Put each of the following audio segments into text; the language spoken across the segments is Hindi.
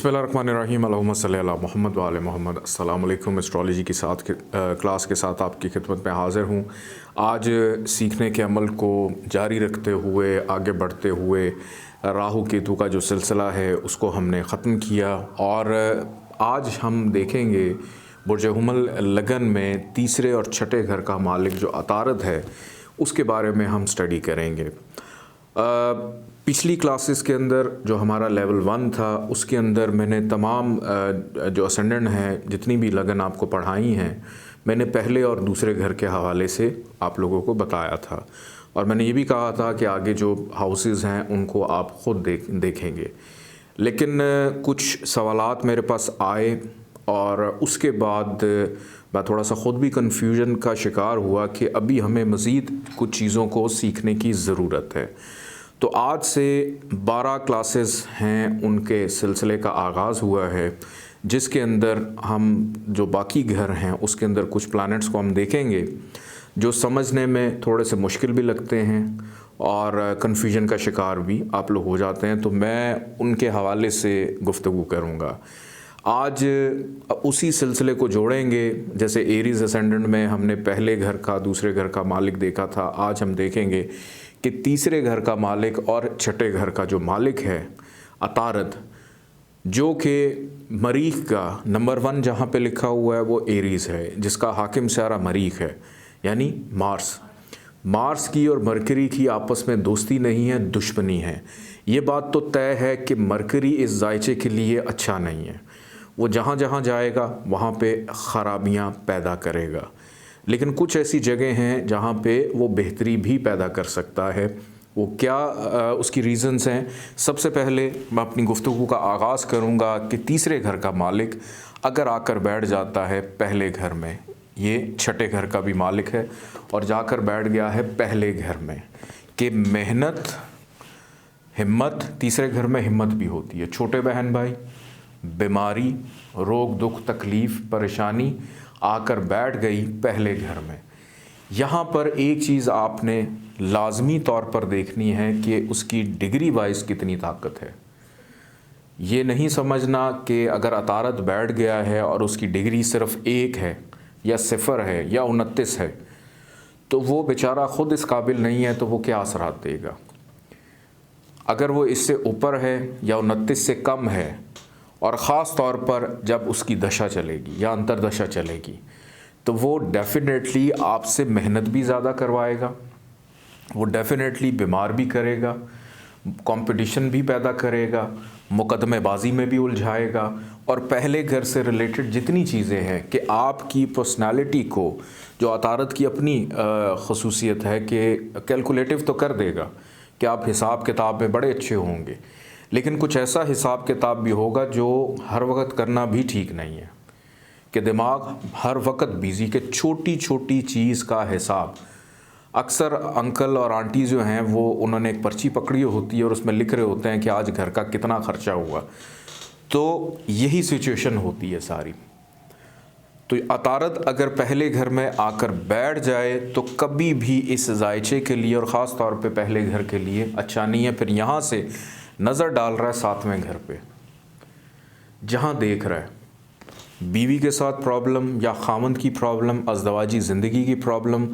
बिस्मिल्लाहिर्रहमानिर्रहीम अल्लाहुम्मा सल्ली अला मुहम्मद व आले मोहम्मद। अस्सलाम वालेकुम। एस्ट्रोलॉजी की क्लास के साथ आपकी खिदमत में हाज़िर हूँ। आज सीखने के अमल को जारी रखते हुए आगे बढ़ते हुए राहु केतु का जो सिलसिला है उसको हमने ख़त्म किया और आज हम देखेंगे बुर्ज हुमल लगन में तीसरे और छठे घर का मालिक जो अतारद है उसके बारे में हम स्टडी करेंगे। पिछली क्लासेस के अंदर जो हमारा लेवल 1 था उसके अंदर मैंने तमाम जो असेंडेंट हैं जितनी भी लगन आपको पढ़ाई हैं मैंने पहले और दूसरे घर के हवाले से आप लोगों को बताया था और मैंने ये भी कहा था कि आगे जो हाउसेस हैं उनको आप ख़ुद देखेंगे। लेकिन कुछ सवालात मेरे पास आए और उसके बाद मैं थोड़ा सा ख़ुद भी कन्फ्यूजन का शिकार हुआ कि अभी हमें मज़ीद कुछ चीज़ों को सीखने की ज़रूरत है। तो आज से 12 क्लासेस हैं उनके सिलसिले का आगाज़ हुआ है जिसके अंदर हम जो बाकी घर हैं उसके अंदर कुछ प्लैनेट्स को हम देखेंगे जो समझने में थोड़े से मुश्किल भी लगते हैं और कन्फ्यूजन का शिकार भी आप लोग हो जाते हैं। तो मैं उनके हवाले से गुफ्तगू करूँगा। आज उसी सिलसिले को जोड़ेंगे जैसे एरीज़ असेंडेंट में हमने पहले घर का दूसरे घर का मालिक देखा था। आज हम देखेंगे कि तीसरे घर का मालिक और छठे घर का जो मालिक है अतारद जो कि मरीख का नंबर 1 जहाँ पे लिखा हुआ है वो एरीज़ है जिसका हाकिम सारा मरीख है यानी मार्स की और मरकरी की आपस में दोस्ती नहीं है, दुश्मनी है। ये बात तो तय है कि मरकरी इस जायचे के लिए अच्छा नहीं है। वो जहाँ जहाँ जाएगा वहाँ पे ख़राबियाँ पैदा करेगा। लेकिन कुछ ऐसी जगह हैं जहाँ पे वो बेहतरी भी पैदा कर सकता है। वो क्या उसकी रीज़न्स हैं। सबसे पहले मैं अपनी गुफ्तगू का आगाज़ करूँगा कि तीसरे घर का मालिक अगर आकर बैठ जाता है पहले घर में, ये छठे घर का भी मालिक है और जाकर बैठ गया है पहले घर में कि मेहनत हिम्मत, तीसरे घर में हिम्मत भी होती है, छोटे बहन भाई, बीमारी, रोग दुख तकलीफ़ परेशानी आकर बैठ गई पहले घर में। यहाँ पर एक चीज़ आपने लाजमी तौर पर देखनी है कि उसकी डिग्री वाइज कितनी ताकत है। ये नहीं समझना कि अगर अतारद बैठ गया है और उसकी डिग्री सिर्फ 1 है या 0 है या 29 है तो वो बेचारा ख़ुद इस काबिल नहीं है तो वो क्या असरात देगा। अगर वो इससे ऊपर है या 29 से कम है और ख़ास तौर पर जब उसकी दशा चलेगी या अंतरदशा चलेगी तो वो डेफिनेटली आपसे मेहनत भी ज़्यादा करवाएगा, वो डेफिनेटली बीमार भी करेगा, कंपटीशन भी पैदा करेगा, मुकदमेबाजी में भी उलझाएगा और पहले घर से रिलेटेड जितनी चीज़ें हैं कि आपकी पर्सनालिटी को, जो अतारद की अपनी खसूसियत है कि कैलकुलेटिव तो कर देगा कि आप हिसाब किताब में बड़े अच्छे होंगे, लेकिन कुछ ऐसा हिसाब किताब भी होगा जो हर वक्त करना भी ठीक नहीं है कि दिमाग हर वक्त बिज़ी के छोटी छोटी चीज़ का हिसाब। अक्सर अंकल और आंटी जो हैं वो उन्होंने एक पर्ची पकड़ी होती है और उसमें लिख रहे होते हैं कि आज घर का कितना खर्चा हुआ। तो यही सिचुएशन होती है सारी। तो अतारद अगर पहले घर में आकर बैठ जाए तो कभी भी इस जायचे के लिए और ख़ास तौर पे पहले घर के लिए अच्छा नहीं है। फिर यहाँ से नज़र डाल रहा है 7वें घर पे, जहाँ देख रहा है बीवी के साथ प्रॉब्लम या खामंद की प्रॉब्लम, अज़दवाजी ज़िंदगी की प्रॉब्लम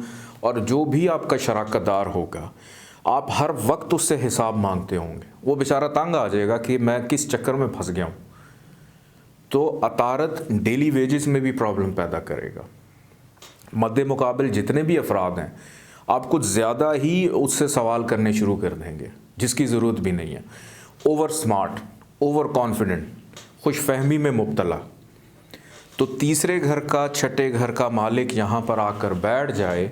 और जो भी आपका शराकतदार होगा आप हर वक्त उससे हिसाब मांगते होंगे। वो बेचारा तंग आ जाएगा कि मैं किस चक्कर में फंस गया हूँ। तो अतारद डेली वेजेस में भी प्रॉब्लम पैदा करेगा। मद्दे मुकाबिल जितने भी अफराद हैं आप कुछ ज़्यादा ही उससे सवाल करने शुरू कर देंगे जिसकी ज़रूरत भी नहीं है। ओवर स्मार्ट, ओवर कॉन्फिडेंट, खुशफहमी में मुब्तला। तो तीसरे घर का छठे घर का मालिक यहाँ पर आकर बैठ जाए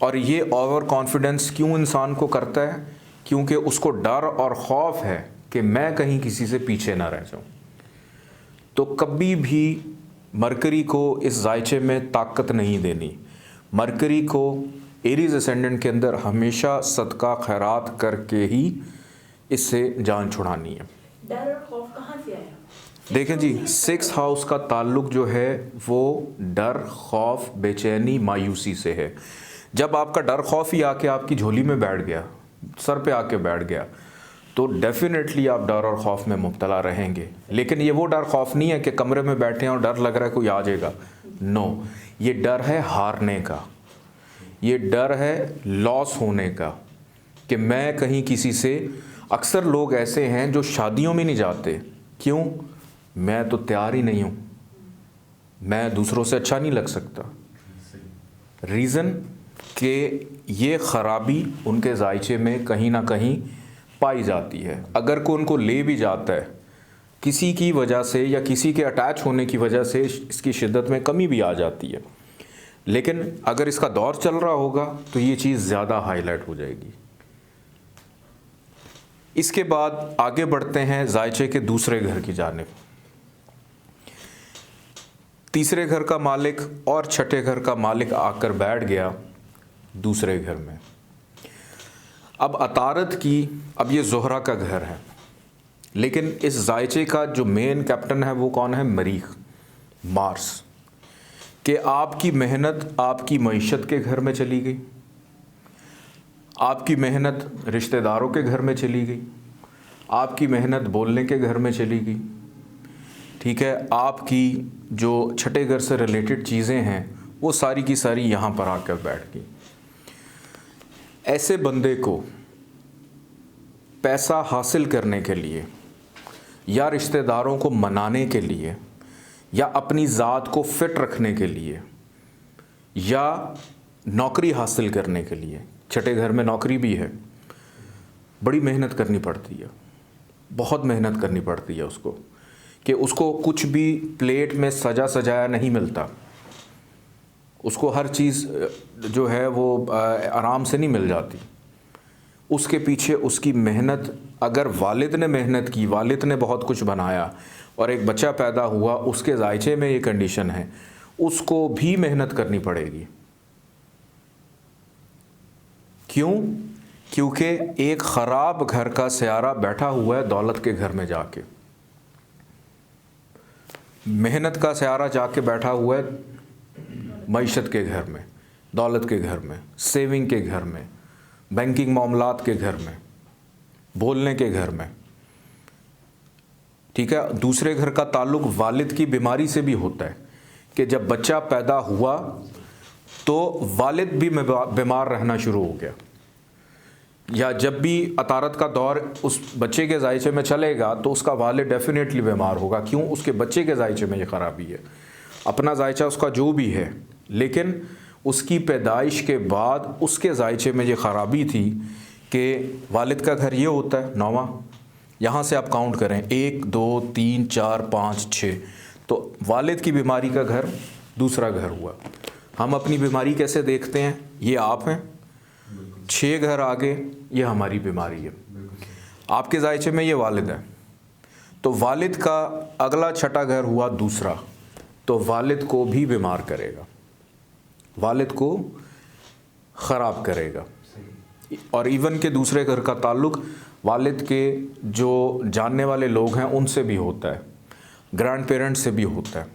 और ये ओवर कॉन्फिडेंस क्यों इंसान को करता है? क्योंकि उसको डर और खौफ है कि मैं कहीं किसी से पीछे ना रह जाऊँ। तो कभी भी मरकरी को इस जायचे में ताकत नहीं देनी। मरकरी को एरीज़ असेंडेंट के अंदर हमेशा सदका खैरात करके ही इससे जान छुड़ानी है। डर और खौफ कहाँ से आया? देखें जी, 6 हाउस का ताल्लुक जो है वो डर, खौफ, बेचैनी, मायूसी से है। जब आपका डर खौफ ही आके आपकी झोली में बैठ गया, सर पे आके बैठ गया, तो डेफिनेटली आप डर और खौफ में मुब्तला रहेंगे। लेकिन ये वो डर खौफ नहीं है कि कमरे में बैठे हैं और डर लग रहा है कोई आ जाएगा, नो, ये डर है हारने का, ये डर है लॉस होने का, कि मैं कहीं किसी से, अक्सर लोग ऐसे हैं जो शादियों में नहीं जाते, क्यों? मैं तो तैयार ही नहीं हूँ, मैं दूसरों से अच्छा नहीं लग सकता। रीज़न कि ये ख़राबी उनके जायचे में कहीं ना कहीं पाई जाती है। अगर कोई उनको ले भी जाता है किसी की वजह से या किसी के अटैच होने की वजह से, इसकी शिद्दत में कमी भी आ जाती है। लेकिन अगर इसका दौर चल रहा होगा तो ये चीज़ ज़्यादा हाईलाइट हो जाएगी। इसके बाद आगे बढ़ते हैं जायचे के दूसरे घर की जानिब। तीसरे घर का मालिक और छठे घर का मालिक आकर बैठ गया दूसरे घर में। अब अतारत की, अब ये ज़ोहरा का घर है, लेकिन इस जायचे का जो मेन कैप्टन है वो कौन है? मरीख, मार्स। कि आपकी मेहनत आपकी मईशत के घर में चली गई, आपकी मेहनत रिश्तेदारों के घर में चली गई, आपकी मेहनत बोलने के घर में चली गई, ठीक है, आपकी जो छठे घर से रिलेटेड चीज़ें हैं वो सारी की सारी यहाँ पर आकर बैठ गई। ऐसे बंदे को पैसा हासिल करने के लिए या रिश्तेदारों को मनाने के लिए या अपनी ज़ात को फिट रखने के लिए या नौकरी हासिल करने के लिए, छठे घर में नौकरी भी है, बड़ी मेहनत करनी पड़ती है, बहुत मेहनत करनी पड़ती है उसको, कि उसको कुछ भी प्लेट में सजा सजाया नहीं मिलता, उसको हर चीज़ जो है वो आराम से नहीं मिल जाती। उसके पीछे उसकी मेहनत, अगर वालिद ने मेहनत की, वालिद ने बहुत कुछ बनाया और एक बच्चा पैदा हुआ, उसके जायचे में ये कंडीशन है, उसको भी मेहनत करनी पड़ेगी। क्यों? क्योंकि एक ख़राब घर का सयारा बैठा हुआ है दौलत के घर में जाके, मेहनत का सयारा जाके बैठा हुआ है मईशत के घर में, दौलत के घर में, सेविंग के घर में, बैंकिंग मामलात के घर में, बोलने के घर में, ठीक है। दूसरे घर का ताल्लुक़ वालिद की बीमारी से भी होता है कि जब बच्चा पैदा हुआ तो वालिद भी बीमार रहना शुरू हो गया, या जब भी अतारत का दौर उस बच्चे के जायचे में चलेगा तो उसका वालिद डेफिनेटली बीमार होगा। क्यों? उसके बच्चे के जायचे में ये ख़राबी है। अपना जायचा उसका जो भी है, लेकिन उसकी पैदाइश के बाद उसके जायचे में ये ख़राबी थी कि वालिद का घर ये होता है 9वां, यहाँ से आप काउंट करें 1 2 3 4 5 6, तो वालिद की बीमारी का घर दूसरा घर हुआ। हम अपनी बीमारी कैसे देखते हैं? ये आप हैं, 6 घर आगे ये हमारी बीमारी है, आपके जायचे में ये वालिद है, तो वालिद का अगला छठा घर हुआ दूसरा, तो वालिद को भी बीमार करेगा, वालिद को ख़राब करेगा। और इवन के दूसरे घर का ताल्लुक़ वालिद के जो जानने वाले लोग हैं उनसे भी होता है, ग्रैंड पेरेंट्स से भी होता है,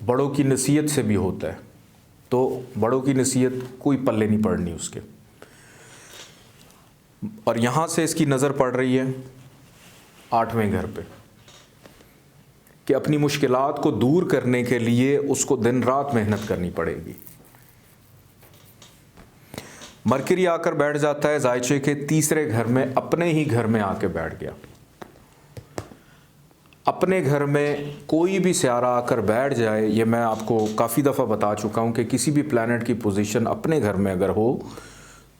बड़ों की नसीहत से भी होता है। तो बड़ों की नसीहत कोई पल्ले नहीं पड़नी उसके। और यहाँ से इसकी नज़र पड़ रही है 8वें घर पे कि अपनी मुश्किलात को दूर करने के लिए उसको दिन रात मेहनत करनी पड़ेगी। मरकरी आकर बैठ जाता है जायचे के तीसरे घर में, अपने ही घर में आके बैठ गया। अपने घर में कोई भी सियारा आकर बैठ जाए, ये मैं आपको काफ़ी दफ़ा बता चुका हूँ कि किसी भी प्लैनेट की पोजीशन अपने घर में अगर हो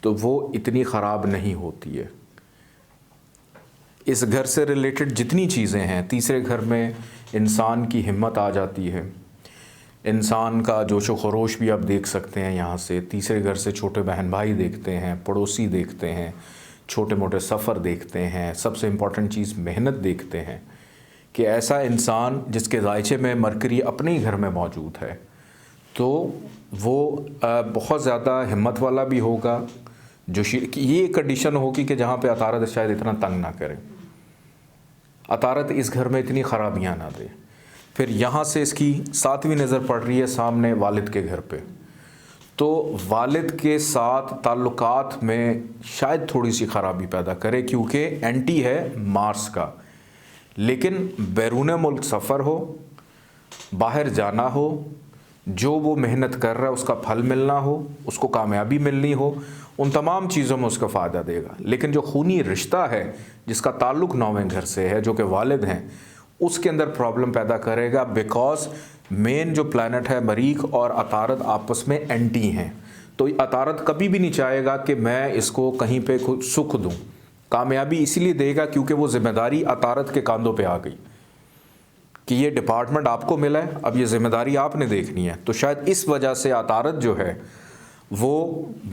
तो वो इतनी ख़राब नहीं होती है। इस घर से रिलेटेड जितनी चीज़ें हैं, तीसरे घर में इंसान की हिम्मत आ जाती है, इंसान का जोश व खरोश भी आप देख सकते हैं यहाँ से। तीसरे घर से छोटे बहन भाई देखते हैं, पड़ोसी देखते हैं, छोटे मोटे सफ़र देखते हैं, सबसे इम्पॉर्टेंट चीज़ मेहनत देखते हैं कि ऐसा इंसान जिसके जायचे में मरकरी अपने ही घर में मौजूद है तो वो बहुत ज़्यादा हिम्मत वाला भी होगा। जो ये कंडीशन होगी कि जहाँ पे अतारत शायद इतना तंग ना करे, अतारत इस घर में इतनी ख़राबियाँ ना दे। फिर यहाँ से इसकी 7वीं नज़र पड़ रही है सामने वालिद के घर पे, तो वालिद के साथ ताल्लुकात में शायद थोड़ी सी ख़राबी पैदा करे, क्योंकि एंटी है मार्स का। लेकिन बैरून मुल्क सफ़र हो, बाहर जाना हो, जो वो मेहनत कर रहा है उसका फल मिलना हो, उसको कामयाबी मिलनी हो, उन तमाम चीज़ों में उसका फ़ायदा देगा। लेकिन जो खूनी रिश्ता है जिसका ताल्लुक़ नौवें घर से है, जो कि वालिद हैं, उसके अंदर प्रॉब्लम पैदा करेगा। बिकॉज़ मेन जो प्लैनेट है मरीख और अतारद आपस में एंटी हैं। तो अतारद कभी भी नहीं चाहेगा कि मैं इसको कहीं पे सुख दूं। कामयाबी इसलिए देगा क्योंकि वो ज़िम्मेदारी अतारद के कांधों पे आ गई कि ये डिपार्टमेंट आपको मिला है, अब ये ज़िम्मेदारी आपने देखनी है। तो शायद इस वजह से अतारद जो है वो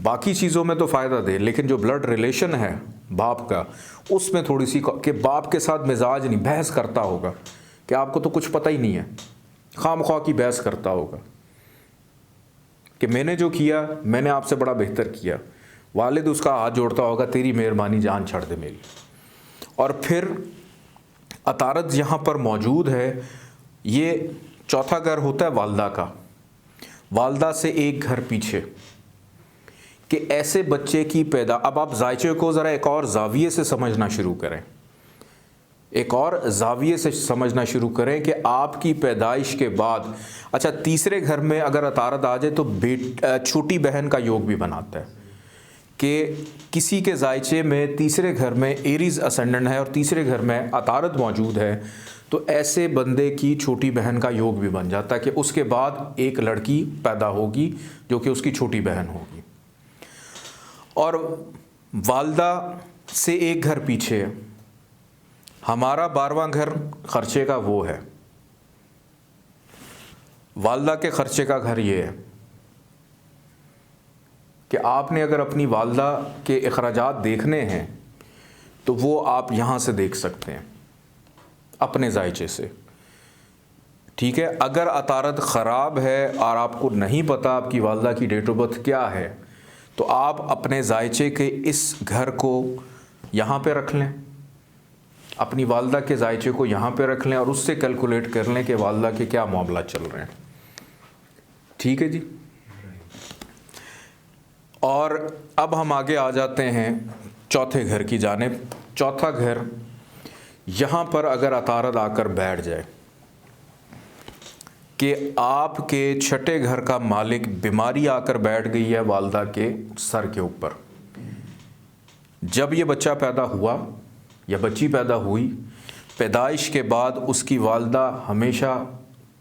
बाकी चीज़ों में तो फ़ायदा दे, लेकिन जो ब्लड रिलेशन है बाप का, उसमें थोड़ी सी कि बाप के साथ मिजाज नहीं, बहस करता होगा कि आपको तो कुछ पता ही नहीं है, खामख्वाह की बहस करता होगा कि मैंने जो किया मैंने आपसे बड़ा बेहतर किया। वालिद उसका हाथ जोड़ता होगा, तेरी मेहरबानी जान छड़ दे मेरी। और फिर अतारद यहाँ पर मौजूद है। ये चौथा घर होता है वालदा का, वालदा से एक घर पीछे, कि ऐसे बच्चे की पैदा। अब आप जायचे को ज़रा एक और जाविये से समझना शुरू करें, एक और जाविये से समझना शुरू करें कि आपकी पैदाइश के बाद, अच्छा तीसरे घर में अगर अतारद आ जाए तो छोटी बहन का योग भी बनाता है कि किसी के जायचे में तीसरे घर में एरीज असेंडेंट है और तीसरे घर में अतारद मौजूद है, तो ऐसे बंदे की छोटी बहन का योग भी बन जाता है कि उसके बाद एक लड़की पैदा होगी जो कि उसकी छोटी बहन होगी। और वालदा से एक घर पीछे हमारा 12वां घर खर्चे का वो है। वालदा के खर्चे का घर ये है कि आपने अगर अपनी वालदा के अखराजात देखने हैं तो वो आप यहाँ से देख सकते हैं अपने जायचे से। ठीक है, अगर अतारद ख़राब है और आपको नहीं पता आपकी वालदा की डेट ऑफ बर्थ क्या है, तो आप अपने जायचे के इस घर को यहाँ पे रख लें, अपनी वालदा के जायचे को यहाँ पे रख लें और उससे कैलकुलेट कर लें कि वालदा के क्या मामला चल रहे हैं। ठीक है जी। और अब हम आगे आ जाते हैं चौथे घर की जानिब। चौथा घर, यहाँ पर अगर अतारद आकर बैठ जाए कि आपके छठे घर का मालिक, बीमारी आकर बैठ गई है वालदा के सर के ऊपर। जब ये बच्चा पैदा हुआ या बच्ची पैदा हुई, पैदाइश के बाद उसकी वालदा हमेशा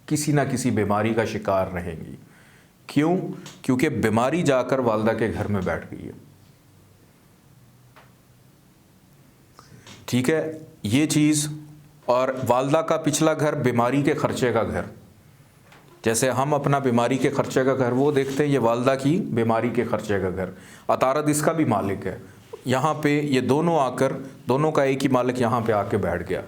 किसी ना किसी बीमारी का शिकार रहेंगी। क्यों? क्योंकि बीमारी जाकर वालदा के घर में बैठ गई है। ठीक है, ये चीज़। और वालदा का पिछला घर बीमारी के खर्चे का घर, जैसे हम अपना बीमारी के खर्चे का घर वो देखते हैं, ये वालदा की बीमारी के खर्चे का घर। अतारद इसका भी मालिक है। यहाँ पे ये दोनों आकर, दोनों का एक ही मालिक यहाँ पे आके बैठ गया।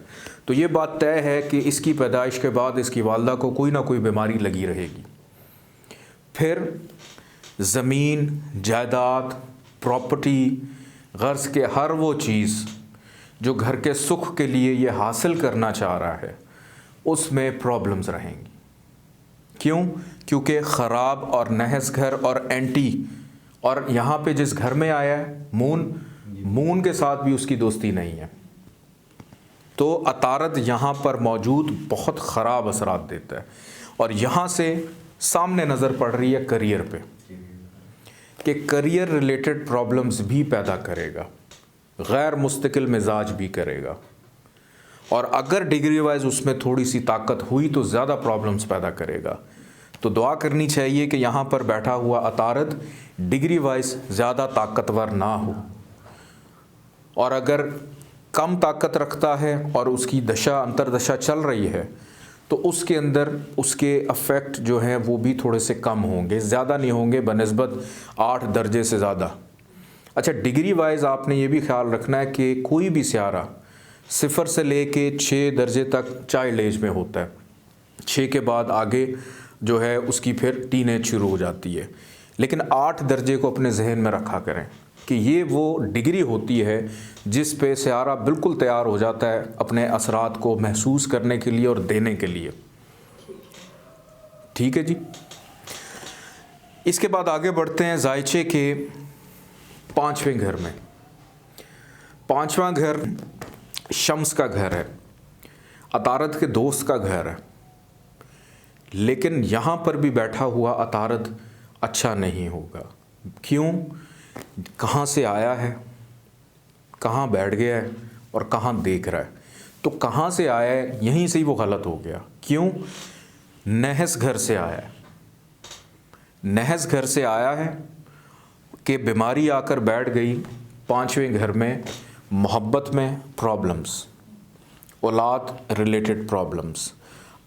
तो ये बात तय है कि इसकी पैदाइश के बाद इसकी वालदा को कोई ना कोई बीमारी लगी रहेगी। फिर ज़मीन, जायदाद, प्रॉपर्टी, गर्ज के हर वो चीज़ जो घर के सुख के लिए ये हासिल करना चाह रहा है, उसमें प्रॉब्लम्स रहेंगी। क्यों? क्योंकि ख़राब और नहस घर और एंटी, और यहाँ पे जिस घर में आया है मून के साथ भी उसकी दोस्ती नहीं है। तो अतारद यहाँ पर मौजूद बहुत ख़राब असरात देता है। और यहाँ से सामने नज़र पड़ रही है करियर पे कि करियर रिलेटेड प्रॉब्लम्स भी पैदा करेगा, गैर मुस्तकिल मिजाज भी करेगा। और अगर डिग्री वाइज उसमें थोड़ी सी ताकत हुई तो ज़्यादा प्रॉब्लम्स पैदा करेगा। तो दुआ करनी चाहिए कि यहाँ पर बैठा हुआ अतारद डिग्री वाइज ज़्यादा ताकतवर ना हो, और अगर कम ताकत रखता है और उसकी दशा अंतरदशा चल रही है तो उसके अंदर उसके अफेक्ट जो हैं वो भी थोड़े से कम होंगे, ज़्यादा नहीं होंगे बनस्बत 8 दर्जे से ज़्यादा। अच्छा, डिग्री वाइज आपने ये भी ख्याल रखना है कि कोई भी सियारा 0 से लेके 6 दर्जे तक चाइल्ड एज में होता है। 6 के बाद आगे जो है उसकी फिर टीनेज शुरू हो जाती है। लेकिन 8 दर्जे को अपने जहन में रखा करें कि ये वो डिग्री होती है जिस पे सियारा बिल्कुल तैयार हो जाता है अपने असरात को महसूस करने के लिए और देने के लिए। ठीक है जी। इसके बाद आगे बढ़ते हैं जायचे के 5वें घर में। 5वां घर शम्स का घर है, अतारद के दोस्त का घर है, लेकिन यहाँ पर भी बैठा हुआ अतारद अच्छा नहीं होगा। क्यों? कहाँ से आया है, कहाँ बैठ गया है और कहाँ देख रहा है। तो कहाँ से आया है, यहीं से ही वो गलत हो गया। क्यों? नहस घर से आया है। नहस घर से आया है कि बीमारी आकर बैठ गई 5वें घर में, मोहब्बत में प्रॉब्लम्स, औलाद रिलेटेड प्रॉब्लम्स,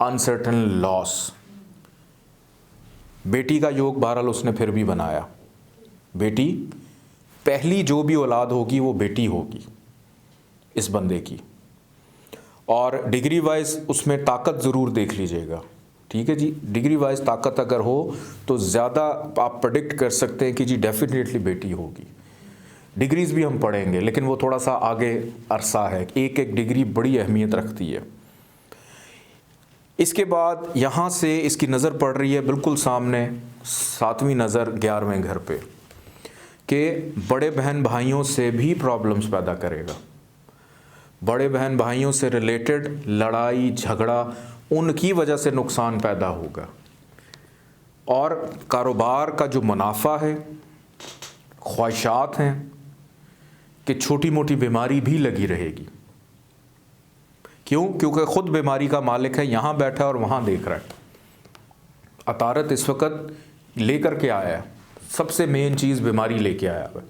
अनसर्टन लॉस। बेटी का योग बहरहाल उसने फिर भी बनाया। बेटी, पहली जो भी औलाद होगी वो बेटी होगी इस बंदे की, और डिग्री वाइज उसमें ताकत ज़रूर देख लीजिएगा। ठीक है जी, डिग्री वाइज ताकत अगर हो तो ज़्यादा आप प्रेडिक्ट कर सकते हैं कि जी डेफिनेटली बेटी होगी। डिग्रीज़ भी हम पढ़ेंगे, लेकिन वो थोड़ा सा आगे अरसा है, एक एक डिग्री बड़ी अहमियत रखती है। इसके बाद यहाँ से इसकी नज़र पड़ रही है बिल्कुल सामने, 7वीं नज़र 11वें घर पे, कि बड़े बहन भाइयों से भी प्रॉब्लम्स पैदा करेगा। बड़े बहन भाइयों से रिलेटेड लड़ाई झगड़ा, उनकी वजह से नुकसान पैदा होगा। और कारोबार का जो मुनाफा है, ख्वाहिशात हैं कि छोटी मोटी बीमारी भी लगी रहेगी। क्यों? क्योंकि ख़ुद बीमारी का मालिक है, यहाँ बैठा और वहाँ देख रहा है। अतारत इस वक्त लेकर के आया है, सबसे मेन चीज़ बीमारी लेके आया है।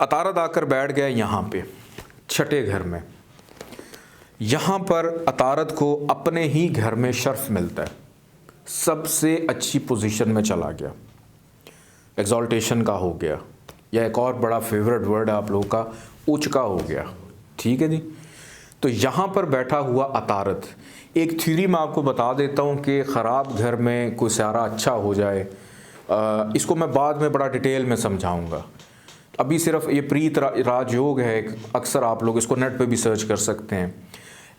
अतारत आकर बैठ गया यहाँ पे 6ठे घर में। यहाँ पर अतारत को अपने ही घर में शर्फ मिलता है, सबसे अच्छी पोजीशन में चला गया, एग्जॉल्टेशन का हो गया, या एक और बड़ा फेवरेट वर्ड है आप लोगों का, उच्च का हो गया। ठीक है जी। तो यहाँ पर बैठा हुआ अतारत, एक थ्योरी मैं आपको बता देता हूँ कि ख़राब घर में कोई सारा अच्छा हो जाए, इसको मैं बाद में बड़ा डिटेल में समझाऊँगा। अभी सिर्फ ये प्रीत राजयोग है, अक्सर आप लोग इसको नेट पे भी सर्च कर सकते हैं,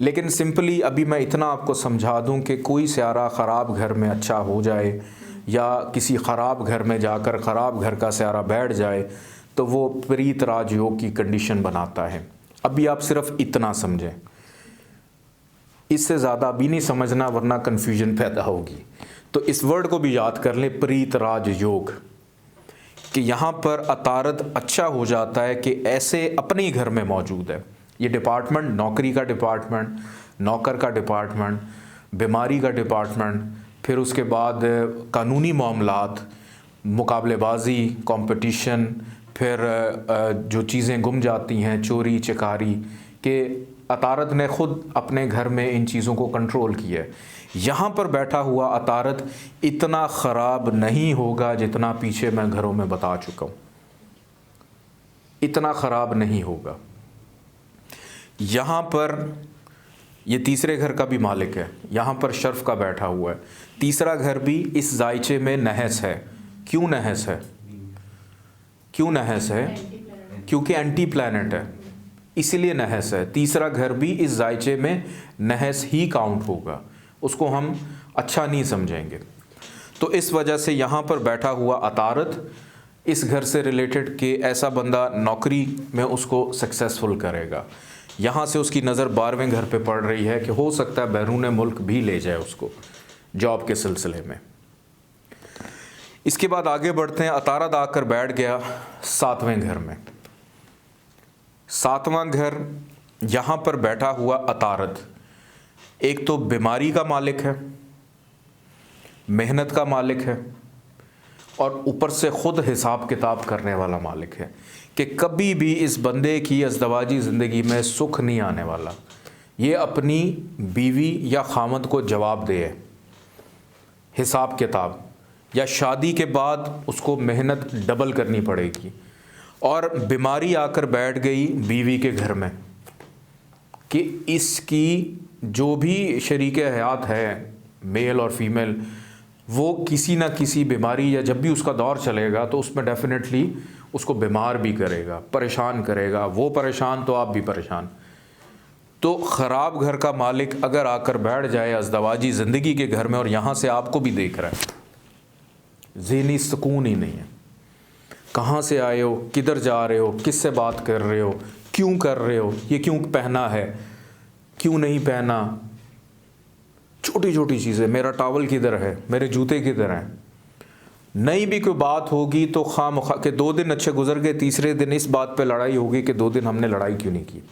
लेकिन सिंपली अभी मैं इतना आपको समझा दूं कि कोई स्यारा ख़राब घर में अच्छा हो जाए या किसी ख़राब घर में जाकर ख़राब घर का स्यारा बैठ जाए तो वो प्रीत राजयोग की कंडीशन बनाता है। अभी आप सिर्फ इतना समझें, इससे ज़्यादा अभी नहीं समझना वरना कन्फ्यूजन पैदा होगी। तो इस वर्ड को भी याद कर लें, प्रीत राजयोग, कि यहाँ पर अतारत अच्छा हो जाता है कि ऐसे अपने ही घर में मौजूद है। ये डिपार्टमेंट, नौकरी का डिपार्टमेंट, नौकर का डिपार्टमेंट, बीमारी का डिपार्टमेंट, फिर उसके बाद कानूनी मामलात, मुकाबलेबाजी, कंपटीशन, फिर जो चीज़ें गुम जाती हैं, चोरी चकारी, के अतारत ने ख़ुद अपने घर में इन चीज़ों को कंट्रोल किया है। यहाँ पर बैठा हुआ अतारत इतना ख़राब नहीं होगा जितना पीछे मैं घरों में बता चुका हूँ, इतना ख़राब नहीं होगा। यहाँ पर ये तीसरे घर का भी मालिक है, यहाँ पर शर्फ का बैठा हुआ है। तीसरा घर भी इस जायचे में नहस है। क्यों नहस है? क्यों नहस है? क्योंकि एंटी प्लैनेट है, इसीलिए नहस है। तीसरा घर भी इस जायचे में नहस ही काउंट होगा, उसको हम अच्छा नहीं समझेंगे। तो इस वजह से यहाँ पर बैठा हुआ अतारत इस घर से रिलेटेड कि ऐसा बंदा नौकरी में उसको सक्सेसफुल करेगा। यहाँ से उसकी नज़र 12वें घर पे पड़ रही है कि हो सकता है बैरून मुल्क भी ले जाए उसको जॉब के सिलसिले में। इसके बाद आगे बढ़ते हैं। अतारत आकर बैठ गया 7वें घर में। 7वां घर, यहाँ पर बैठा हुआ अतारत एक तो बीमारी का मालिक है, मेहनत का मालिक है, और ऊपर से ख़ुद हिसाब किताब करने वाला मालिक है कि कभी भी इस बंदे की अज़दवाजी ज़िंदगी में सुख नहीं आने वाला। ये अपनी बीवी या खामद को जवाब दे हिसाब किताब, या शादी के बाद उसको मेहनत डबल करनी पड़ेगी। और बीमारी आकर बैठ गई बीवी के घर में कि इसकी जो भी शरीके हयात है, मेल और फीमेल, वो किसी ना किसी बीमारी या जब भी उसका दौर चलेगा तो उसमें डेफिनेटली उसको बीमार भी करेगा, परेशान करेगा। वो परेशान तो आप भी परेशान। तो ख़राब घर का मालिक अगर आकर बैठ जाए अज़दवाजी ज़िंदगी के घर में और यहाँ से आपको भी देख रहा है, ज़हनी सुकून ही नहीं है। कहाँ से आए हो, किधर जा रहे हो, किससे बात कर रहे हो, क्यों कर रहे हो, ये क्यों पहना है, क्यों नहीं पहना, छोटी छोटी चीज़ें, मेरा टॉवल किधर है, मेरे जूते किधर हैं। नहीं भी कोई बात होगी तो खामखा के 2 दिन अच्छे गुजर गए, तीसरे दिन इस बात पे लड़ाई होगी कि 2 दिन हमने लड़ाई क्यों नहीं की।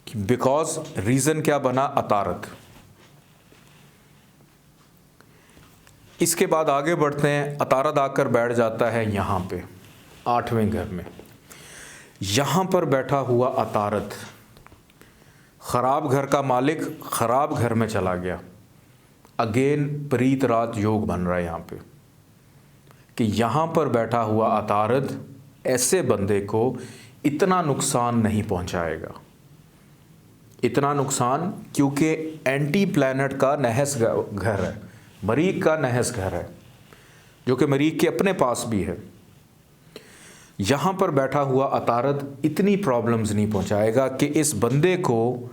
बिकॉज रीज़न क्या बना, अतारत। इसके बाद आगे बढ़ते हैं, अतारत आकर बैठ जाता है यहाँ पे 8वें घर में। यहाँ पर बैठा हुआ अतारत, ख़राब घर का मालिक ख़राब घर में चला गया। अगेन प्रीत रात योग बन रहा है यहाँ पे कि यहाँ पर बैठा हुआ अतारत ऐसे बंदे को इतना नुकसान नहीं पहुँचाएगा। इतना नुकसान क्योंकि एंटी प्लैनेट का नहस घर है, मरीख का नहस घर है, जो कि मरीख के अपने पास भी है। यहाँ पर बैठा हुआ अतारत इतनी प्रॉब्लम्स नहीं पहुँचाएगा कि इस बंदे को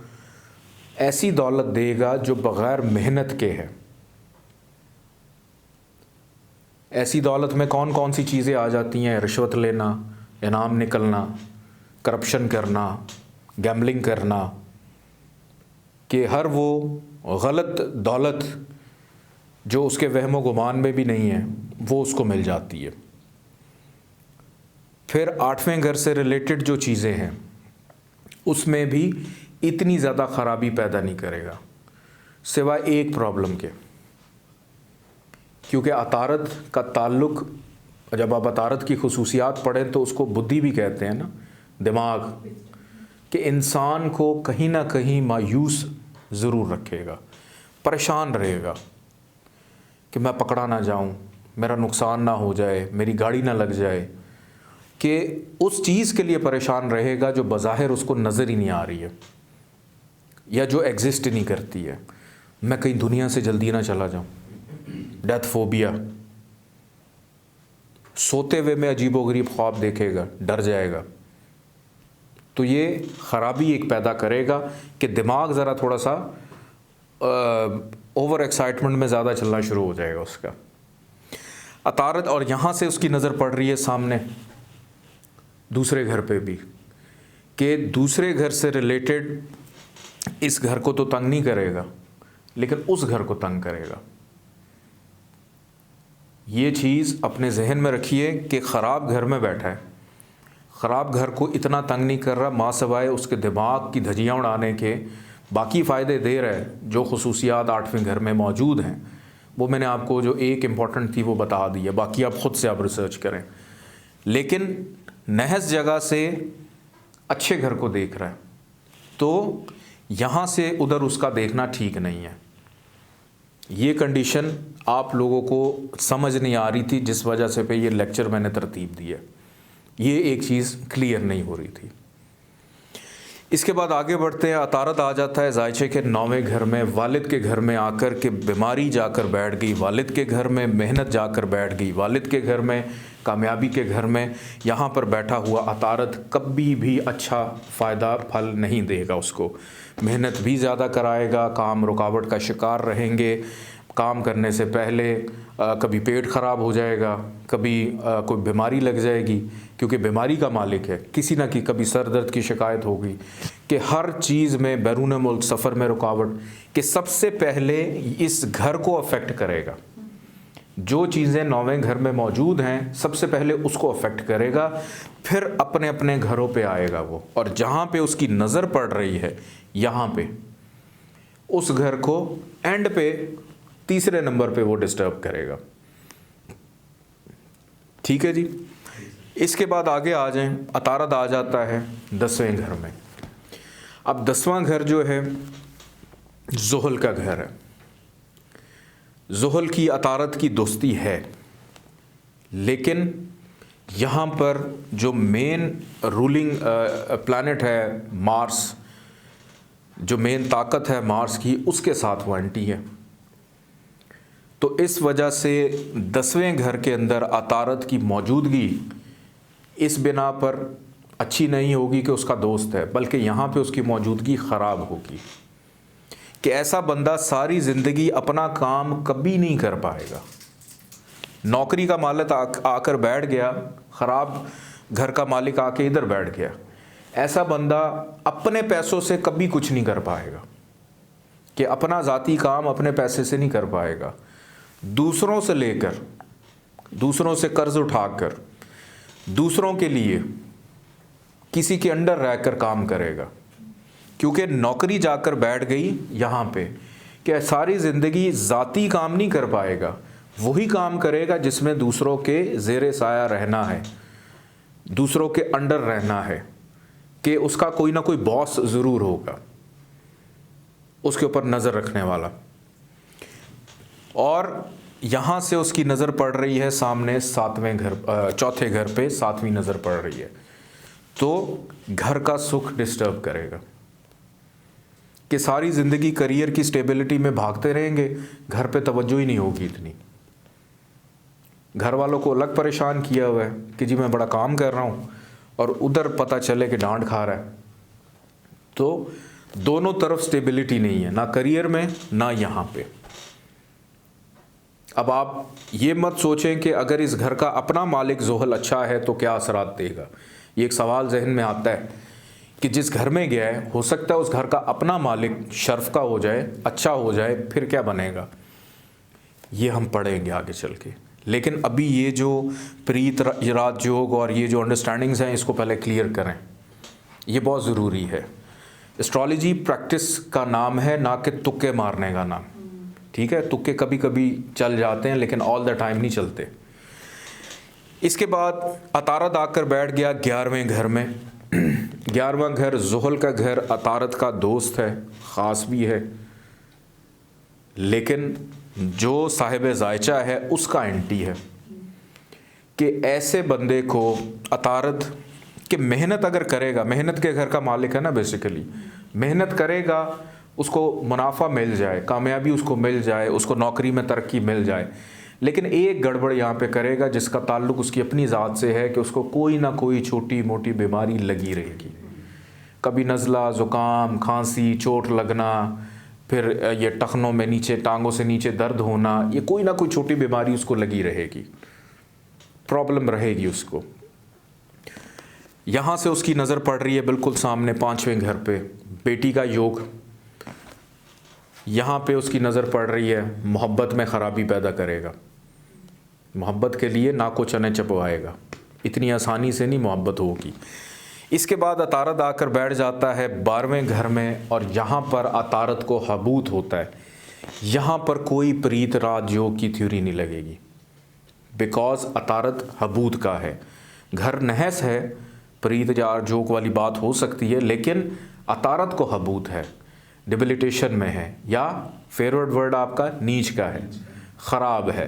ऐसी दौलत देगा जो बग़ैर मेहनत के है। ऐसी दौलत में कौन कौन सी चीज़ें आ जाती हैं, रिश्वत लेना, इनाम निकलना, करप्शन करना, गैम्बलिंग करना, कि हर वो गलत दौलत जो उसके वहमो गुमान में भी नहीं है वो उसको मिल जाती है। फिर 8वें घर से रिलेटेड जो चीज़ें हैं उसमें भी इतनी ज़्यादा ख़राबी पैदा नहीं करेगा, सिवाय एक प्रॉब्लम के, क्योंकि अतारत का ताल्लुक़, जब आप अतारत की खुसूसियात पढ़ें तो उसको बुद्धि भी कहते हैं ना, दिमाग, कि इंसान को कहीं ना कहीं मायूस ज़रूर रखेगा, परेशान रहेगा कि मैं पकड़ा ना जाऊं, मेरा नुकसान ना हो जाए, मेरी गाड़ी ना लग जाए, कि उस चीज़ के लिए परेशान रहेगा जो बज़ाहिर उसको नज़र ही नहीं आ रही है या जो एग्जिस्ट नहीं करती है। मैं कहीं दुनिया से जल्दी ना चला जाऊं, डेथ फोबिया, सोते हुए में अजीबोगरीब ख्वाब देखेगा, डर जाएगा। तो ये ख़राबी एक पैदा करेगा कि दिमाग ज़रा थोड़ा सा ओवर एक्साइटमेंट में ज़्यादा चलना शुरू हो जाएगा उसका अतारत। और यहाँ से उसकी नज़र पड़ रही है सामने दूसरे घर पे भी, कि दूसरे घर से रिलेटेड इस घर को तो तंग नहीं करेगा लेकिन उस घर को तंग करेगा। ये चीज़ अपने जहन में रखिए कि ख़राब घर में बैठा है, ख़राब घर को इतना तंग नहीं कर रहा, माँ सवाए उसके दिमाग की धज्जियाँ उड़ाने के बाकी फ़ायदे दे रहा है। जो खुसूसियात 8वें घर में मौजूद हैं वो मैंने आपको जो एक इम्पॉर्टेंट थी वो बता दी है, बाकी आप ख़ुद से आप रिसर्च करें। लेकिन नहस जगह से अच्छे घर को देख रहा है, तो यहाँ से उधर उसका देखना ठीक नहीं है। ये कंडीशन आप लोगों को समझ नहीं आ रही थी, जिस वजह से पे ये लेक्चर मैंने तरतीब दी है। ये एक चीज़ क्लियर नहीं हो रही थी। इसके बाद आगे बढ़ते हैं, अतारत आ जाता है जायचे के 9वें घर में, वालिद के घर में आकर के बीमारी जाकर बैठ गई, वालिद के घर में मेहनत जाकर बैठ गई, वालिद के घर में कामयाबी के घर में। यहाँ पर बैठा हुआ अतारत कभी भी अच्छा फ़ायदा फल नहीं देगा उसको, मेहनत भी ज़्यादा कराएगा, काम रुकावट का शिकार रहेंगे, काम करने से पहले कभी पेट ख़राब हो जाएगा, कभी कोई बीमारी लग जाएगी, क्योंकि बीमारी का मालिक है, किसी ना कि कभी सर दर्द की शिकायत होगी, कि हर चीज़ में बैरून मुल्क सफ़र में रुकावट, कि सबसे पहले इस घर को अफेक्ट करेगा। जो चीज़ें 9वें घर में मौजूद हैं सबसे पहले उसको अफेक्ट करेगा, फिर अपने अपने घरों पे आएगा वो, और जहाँ पे उसकी नज़र पड़ रही है यहाँ पे उस घर को एंड पे तीसरे नंबर पे वो डिस्टर्ब करेगा। ठीक है जी। इसके बाद आगे आ जाएं, अतारत आ जाता है 10वें घर में। अब 10वां घर जो है ज़ुहल का घर है। ज़ुहल की अतारत की दोस्ती है, लेकिन यहाँ पर जो मेन रूलिंग प्लैनेट है मार्स, जो मेन ताकत है मार्स की, उसके साथ वो एंटी है। तो इस वजह से 10वें घर के अंदर अतारत की मौजूदगी इस बिना पर अच्छी नहीं होगी कि उसका दोस्त है, बल्कि यहाँ पे उसकी मौजूदगी ख़राब होगी, कि ऐसा बंदा सारी ज़िंदगी अपना काम कभी नहीं कर पाएगा। नौकरी का मालिक आकर बैठ गया, ख़राब घर का मालिक आके इधर बैठ गया। ऐसा बंदा अपने पैसों से कभी कुछ नहीं कर पाएगा, कि अपना ज़ाती काम अपने पैसे से नहीं कर पाएगा। दूसरों से लेकर, दूसरों से कर्ज उठाकर, दूसरों के लिए किसी के अंडर रहकर काम करेगा। क्योंकि नौकरी जाकर बैठ गई यहाँ पे कि सारी ज़िंदगी ज़ाती काम नहीं कर पाएगा, वही काम करेगा जिसमें दूसरों के ज़ेरे साया रहना है, दूसरों के अंडर रहना है, कि उसका कोई ना कोई बॉस ज़रूर होगा उसके ऊपर नज़र रखने वाला। और यहाँ से उसकी नज़र पड़ रही है सामने चौथे घर पे 7वीं नज़र पड़ रही है, तो घर का सुख डिस्टर्ब करेगा कि सारी ज़िंदगी करियर की स्टेबिलिटी में भागते रहेंगे, घर पे तवज्जो ही नहीं होगी इतनी। घर वालों को अलग परेशान किया हुआ है कि जी मैं बड़ा काम कर रहा हूँ, और उधर पता चले कि डांट खा रहा है। तो दोनों तरफ स्टेबिलिटी नहीं है, ना करियर में ना यहाँ पे। अब आप ये मत सोचें कि अगर इस घर का अपना मालिक ज़ोहल अच्छा है तो क्या असरात देगा। ये एक सवाल जहन में आता है कि जिस घर में गया है, हो सकता है उस घर का अपना मालिक शर्फ का हो जाए, अच्छा हो जाए, फिर क्या बनेगा, ये हम पढ़ेंगे आगे चल के। लेकिन अभी ये जो प्रीत राजयोग और ये जो अंडरस्टैंडिंग्स हैं, इसको पहले क्लियर करें, ये बहुत ज़रूरी है। एस्ट्रोलॉजी प्रैक्टिस का नाम है, ना कि तुक्के मारने का नाम। ठीक है, तुक्के कभी कभी चल जाते हैं लेकिन ऑल द टाइम नहीं चलते। इसके बाद अतारद आकर बैठ गया 11वें घर में। 11वां घर ज़ुहल का घर, अतारद का दोस्त है, ख़ास भी है, लेकिन जो साहिब ज़ायचा है उसका एंटी है। कि ऐसे बंदे को अतारद कि मेहनत अगर करेगा, मेहनत के घर का मालिक है ना बेसिकली, मेहनत करेगा उसको मुनाफा मिल जाए, कामयाबी उसको मिल जाए, उसको नौकरी में तरक्की मिल जाए, लेकिन एक गड़बड़ यहाँ पे करेगा जिसका ताल्लुक़ उसकी अपनी ज़ात से है कि उसको कोई ना कोई छोटी मोटी बीमारी लगी रहेगी। कभी नज़ला, ज़ुकाम, खांसी, चोट लगना, फिर ये टखनों में नीचे, टांगों से नीचे दर्द होना, ये कोई ना कोई छोटी बीमारी उसको लगी रहेगी, प्रॉब्लम रहेगी उसको। यहाँ से उसकी नज़र पड़ रही है बिल्कुल सामने 5वें घर पे, बेटी का योग। यहाँ पे उसकी नज़र पड़ रही है, मोहब्बत में ख़राबी पैदा करेगा, मोहब्बत के लिए नाको चने चबवाएगा, इतनी आसानी से नहीं मोहब्बत होगी। इसके बाद अतारद आकर बैठ जाता है 12वें घर में, और यहाँ पर अतारद को हबूत होता है। यहाँ पर कोई प्रीत राजयोग की थ्योरी नहीं लगेगी, बिकॉज अतारद हबूत का है। घर नहस है, प्रीत राजयोग वाली बात हो सकती है, लेकिन अतारद को हबूत है, डिबिलिटेशन में है, या फेवरेट वर्ड आपका नीच का है, ख़राब है।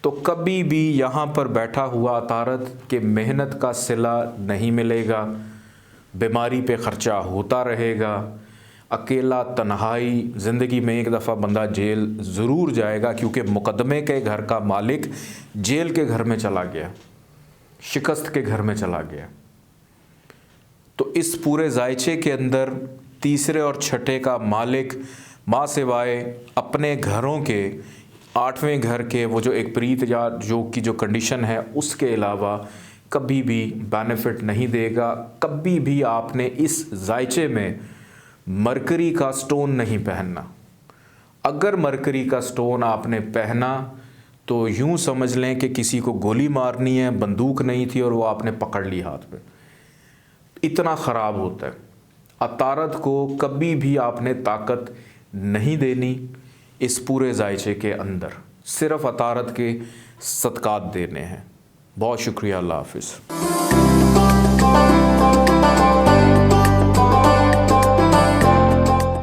तो कभी भी यहाँ पर बैठा हुआ अतारद के मेहनत का सिला नहीं मिलेगा, बीमारी पे ख़र्चा होता रहेगा, अकेला तन्हाई, ज़िंदगी में एक दफ़ा बंदा जेल ज़रूर जाएगा, क्योंकि मुकदमे के घर का मालिक जेल के घर में चला गया, शिकस्त के घर में चला गया। तो इस पूरे जायचे के अंदर तीसरे और छठे का मालिक माँ सिवाय अपने घरों के 8वें घर के वो जो एक प्रीत या जो की जो कंडीशन है उसके अलावा कभी भी बेनिफिट नहीं देगा। कभी भी आपने इस जायचे में मरकरी का स्टोन नहीं पहनना। अगर मरकरी का स्टोन आपने पहना तो यूं समझ लें कि किसी को गोली मारनी है, बंदूक नहीं थी और वो आपने पकड़ ली हाथ में, इतना ख़राब होता है। अतारद को कभी भी आपने ताकत नहीं देनी इस पूरे जायचे के अंदर, सिर्फ अतारद के सदकात देने हैं। बहुत शुक्रिया, अल्लाह हाफ़िज़।